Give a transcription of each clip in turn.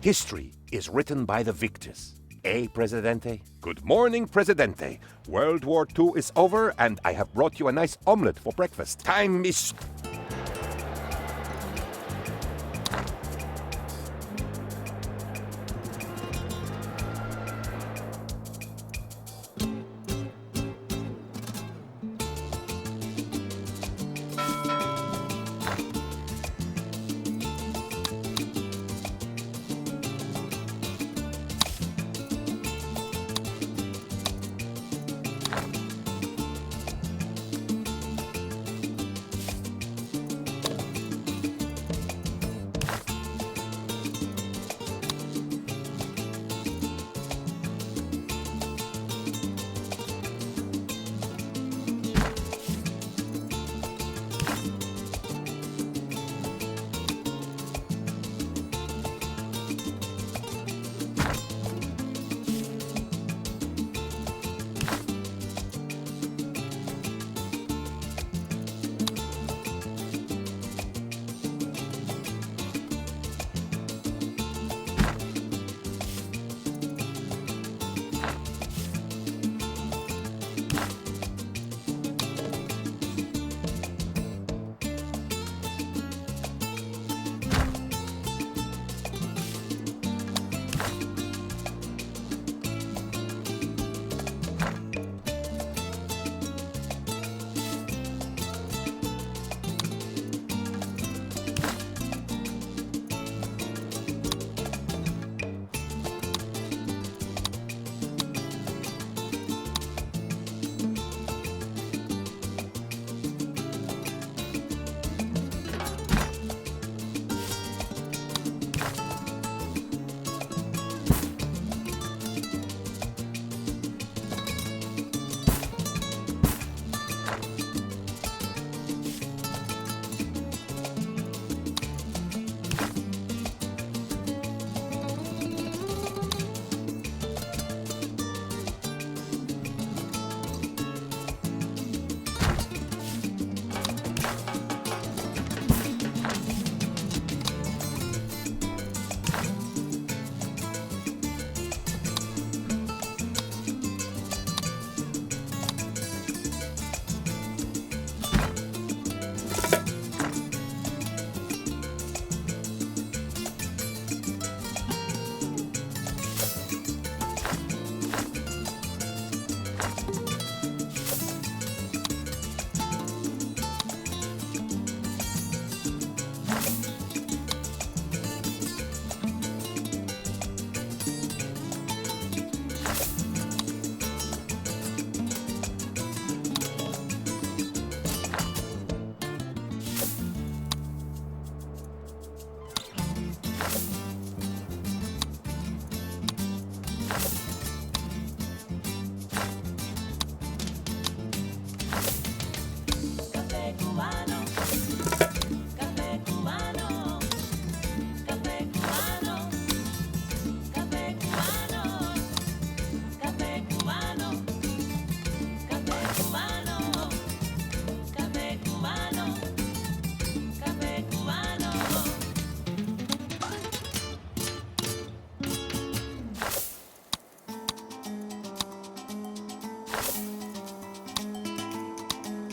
History is written by the victors. Eh, Presidente? Good morning, Presidente. World War II is over, and I have brought you a nice omelet for breakfast. Time is...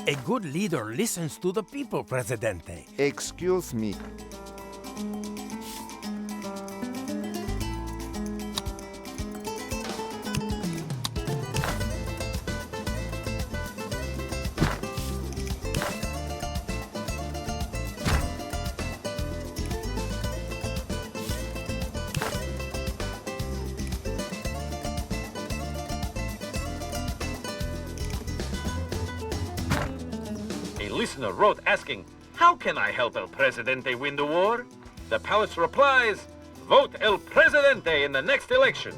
A good leader listens to the people, Presidente. Excuse me. A listener wrote asking, how can I help El Presidente win the war? The palace replies, vote El Presidente in the next election.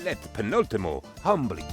Let Penultimo humbly...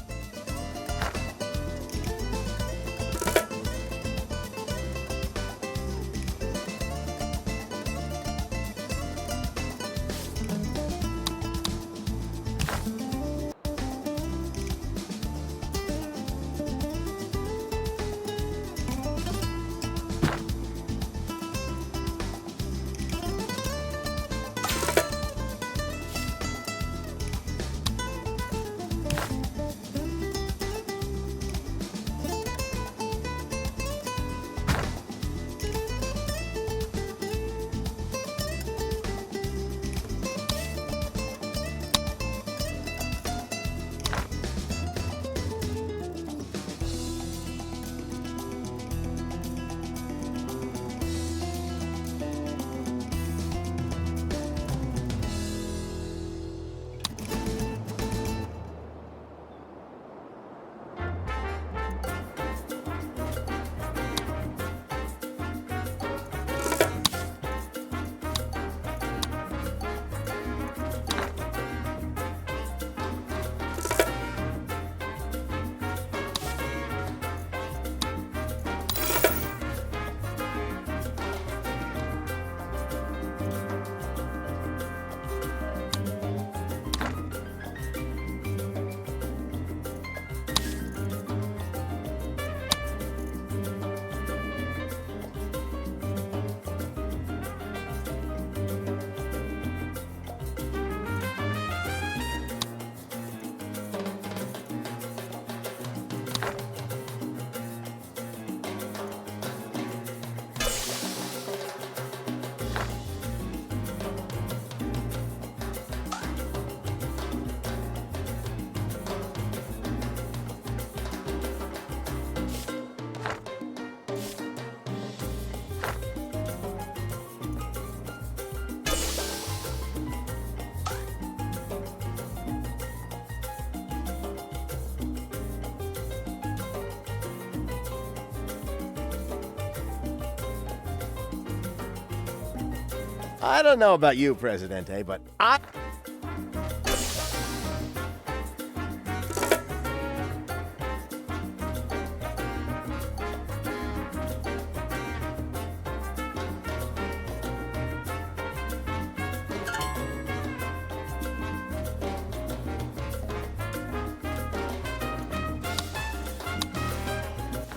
I don't know about you, Presidente, but I...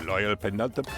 Loyal penultimate.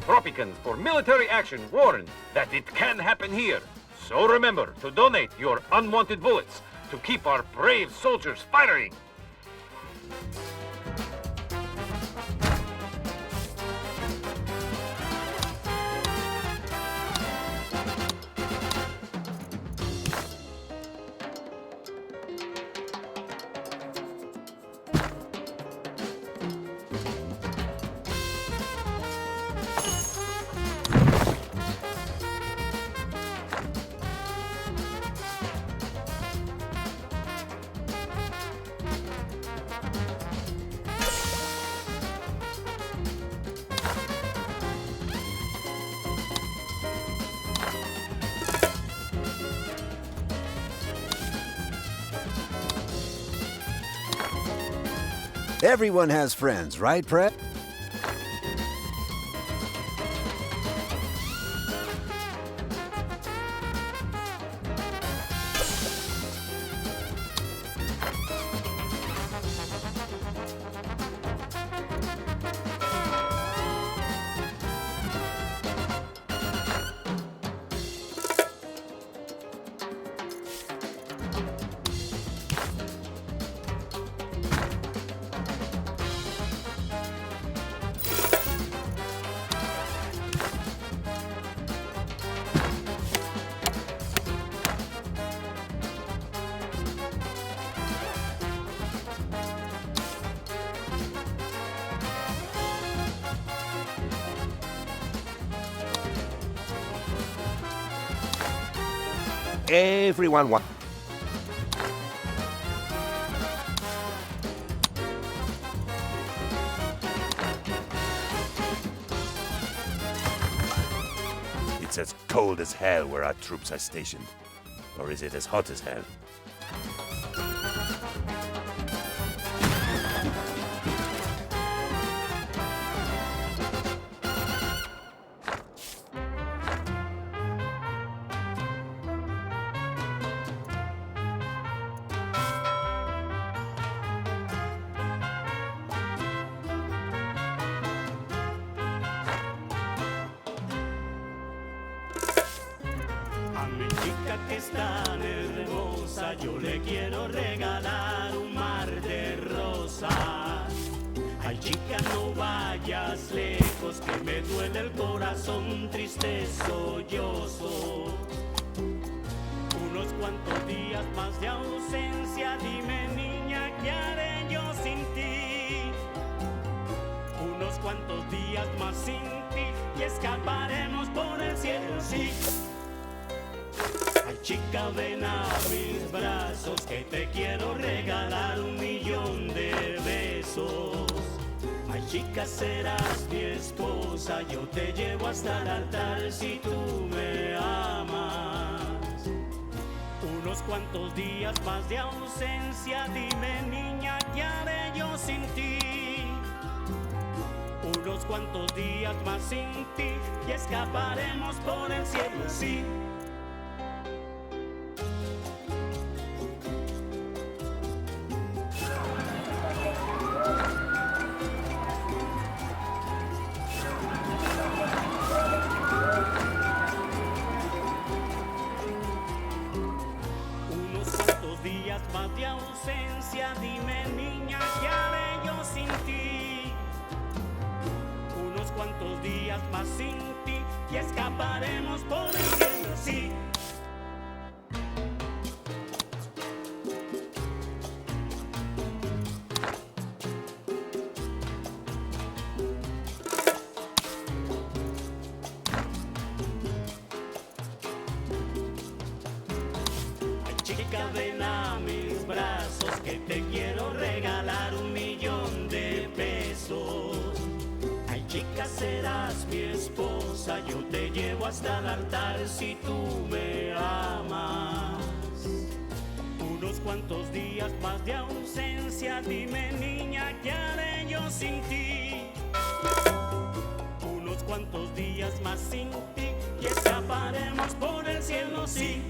Tropicans for military action warn that it can happen here. So remember to donate your unwanted bullets to keep our brave soldiers firing. Everyone has friends, right, Pred? Everyone wants. It's as cold as hell where our troops are stationed. Or is it as hot as hell? A mi chica que es tan hermosa, yo le quiero regalar un mar de rosas. Ay, chica, no vayas lejos, que me duele el corazón triste, sollozo. Unos cuantos días más de ausencia, dime niña, ¿qué haré cuantos días más sin ti y escaparemos por el cielo, sí. Ay, chica, ven a mis brazos que te quiero regalar 1.000.000 de besos. Ay, chica, serás mi esposa, yo te llevo hasta el altar si tú me amas. Unos cuantos días más de ausencia, dime niña, ¿qué haré yo sin ti? Unos cuantos días más sin ti y escaparemos por el cielo, sí. Más de ausencia, dime niña, ¿qué haré yo sin ti? Unos cuantos días más sin ti y escaparemos por el cielo, sí. Chica, ven a mis brazos que te quiero regalar 1.000.000 de pesos. Ay, chica, serás mi esposa, yo te llevo hasta el altar si tú me amas. Unos cuantos días más de ausencia, dime niña, ¿qué haré yo sin ti? Unos cuantos días más sin ti y escaparemos por el cielo, sí.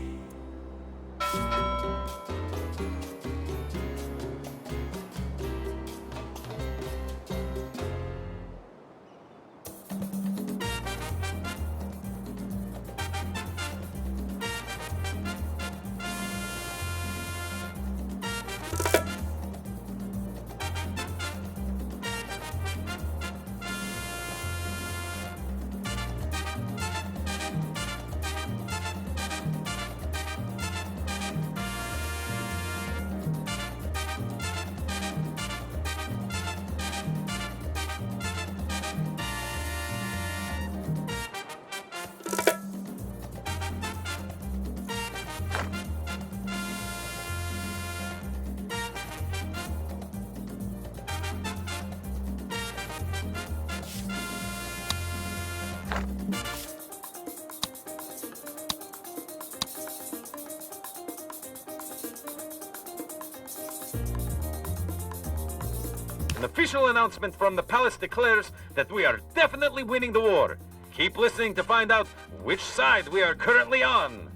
An official announcement from the palace declares that we are definitely winning the war. Keep listening to find out which side we are currently on.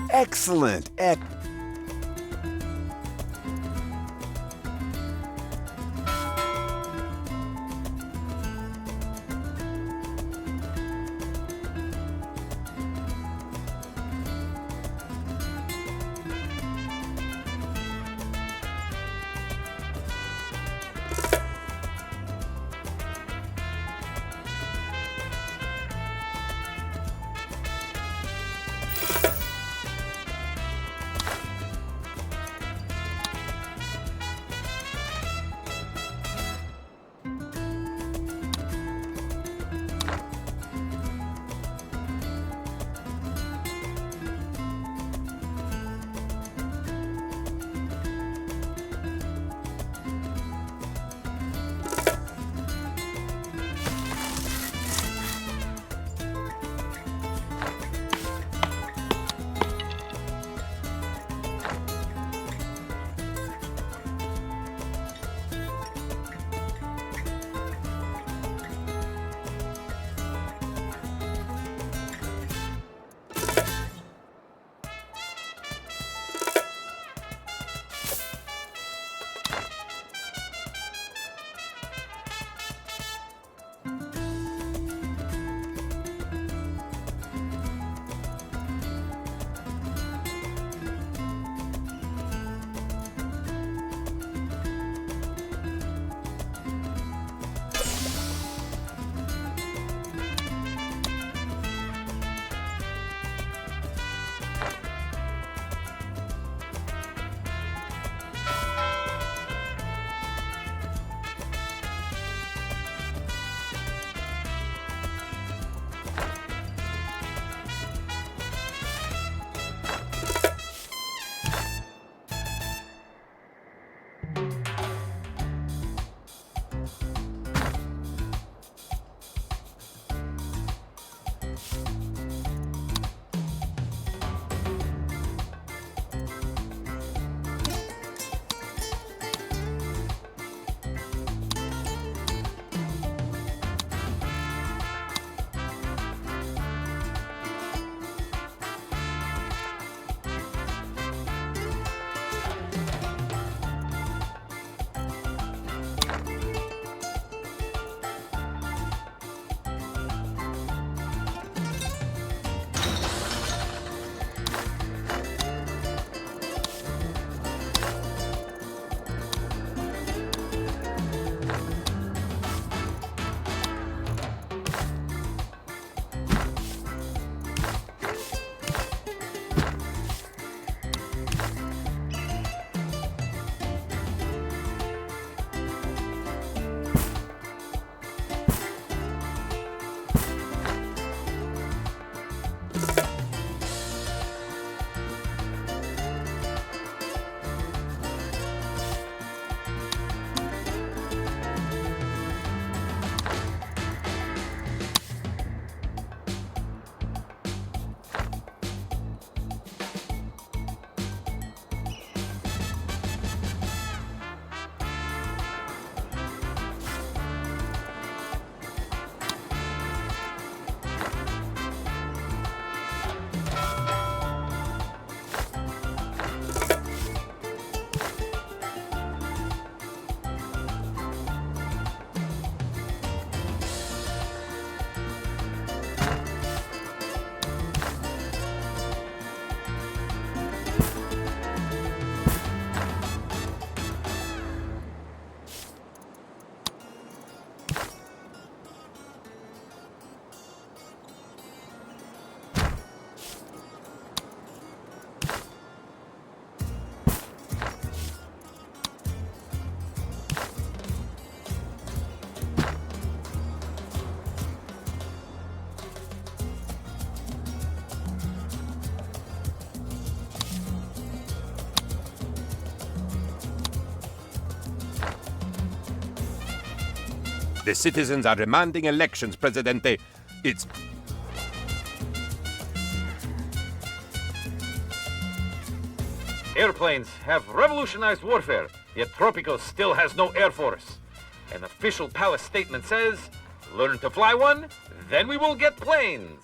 Excellent. The citizens are demanding elections, Presidente. It's... Airplanes have revolutionized warfare, yet Tropico still has no air force. An official palace statement says, learn to fly one, then we will get planes.